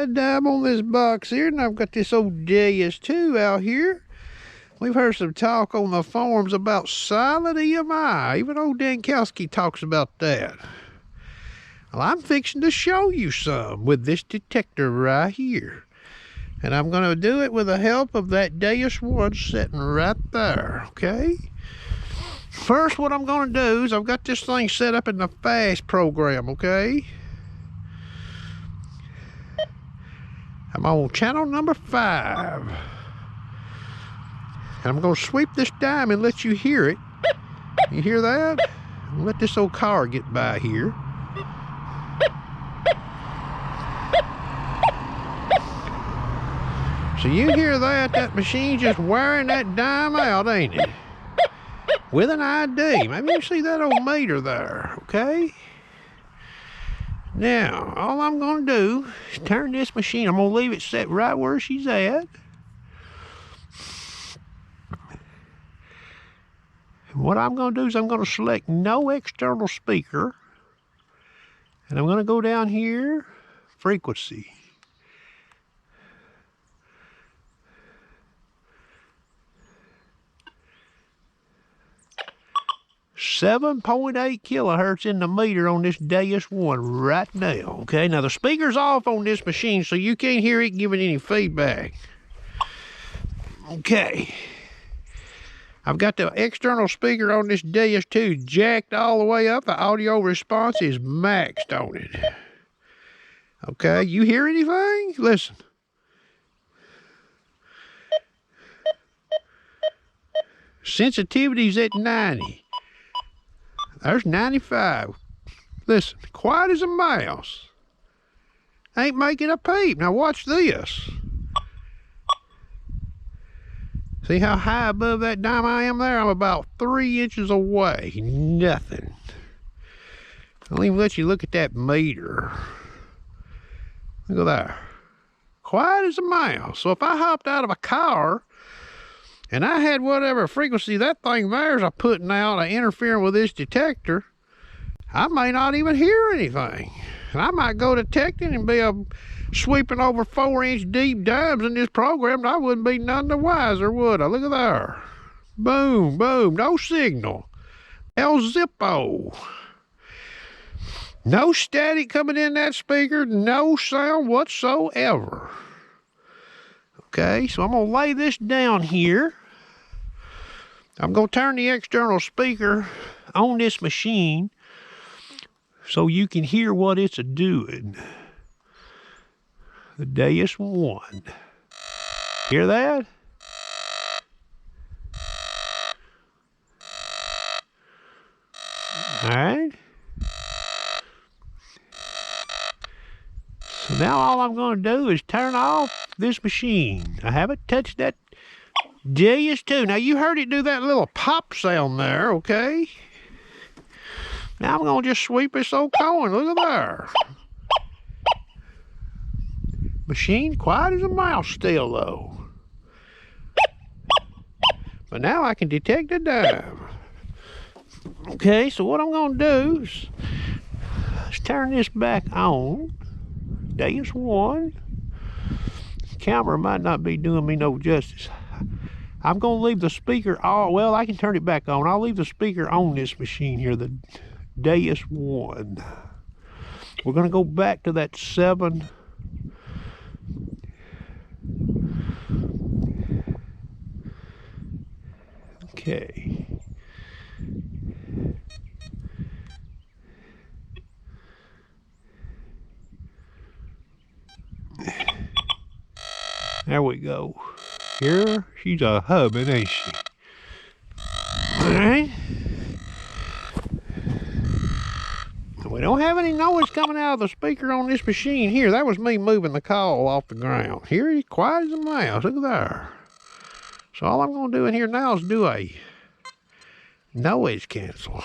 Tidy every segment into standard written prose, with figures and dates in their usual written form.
a dime on this box here, and I've got this old Deus too out here. We've heard some talk on the forums about Silent EMI. Even old Dankowski talks about that. Well, I'm fixing to show you some with this detector right here. And I'm going to do it with the help of that Deus 1 sitting right there, okay? First, what I'm going to do is I've got this thing set up in the fast program, okay? I'm on channel number 5. And I'm going to sweep this dime and let you hear it. You hear that? I'll let this old car get by here. So you hear that? That machine's just wearing that dime out, ain't it? With an ID. Maybe you see that old meter there, okay? Now, all I'm going to do is turn this machine. I'm going to leave it set right where she's at. And what I'm going to do is I'm going to select no external speaker. And I'm going to go down here, frequency. 7.8 kilohertz in the meter on this Deus 1 right now, okay? Now, the speaker's off on this machine, so you can't hear it giving any feedback. Okay. I've got the external speaker on this Deus 2 jacked all the way up. The audio response is maxed on it. Okay, you hear anything? Listen. Sensitivity's at 90. There's 95. Listen, quiet as a mouse. Ain't making a peep. Now watch this. See how high above that dime I am there? I'm about 3 inches away. Nothing. I'll even let you look at that meter. Look at there. Quiet as a mouse. So if I hopped out of a car and I had whatever frequency that thing there's putting out interfering with this detector, I may not even hear anything. And I might go detecting and be sweeping over 4-inch deep dimes in this program, and I wouldn't be none the wiser, would I? Look at there. Boom, boom, no signal. El Zippo. No static coming in that speaker, no sound whatsoever. Okay, so I'm gonna lay this down here. I'm going to turn the external speaker on this machine so you can hear what it's doing. The Deus 1. Hear that? All right. So now all I'm going to do is turn off this machine. I haven't touched that Deus 2. Now you heard it do that little pop sound there, okay? Now I'm gonna just sweep this old coin. Look at there. Machine quiet as a mouse still though. But now I can detect the dime. Okay, so what I'm gonna do is let's turn this back on. Deus 1. Camera might not be doing me no justice. I'm going to leave the speaker on. Well, I can turn it back on. I'll leave the speaker on this machine here, the Deus 1. We're going to go back to that 7. Okay. There we go. Here, she's a hubbing, ain't she? Alright. We don't have any noise coming out of the speaker on this machine here. That was me moving the call off the ground. Here, he's quiet as a mouse. Look at there. So all I'm going to do in here now is do a noise cancel.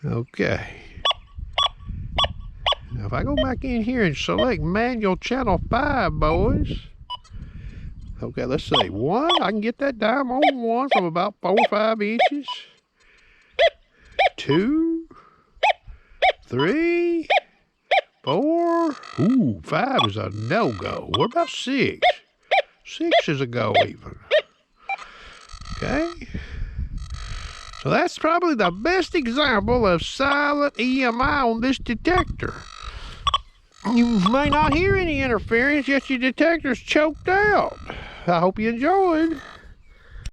Okay. Now if I go back in here and select manual channel 5, boys. Okay, let's see. 1, I can get that dime on 1 from about 4 or 5 inches. 2, 3, 4. Ooh, 5 is a no-go. What about 6? 6 is a go even. Okay. So that's probably the best example of silent EMI on this detector. You may not hear any interference, yet your detector's choked out. I hope you enjoyed.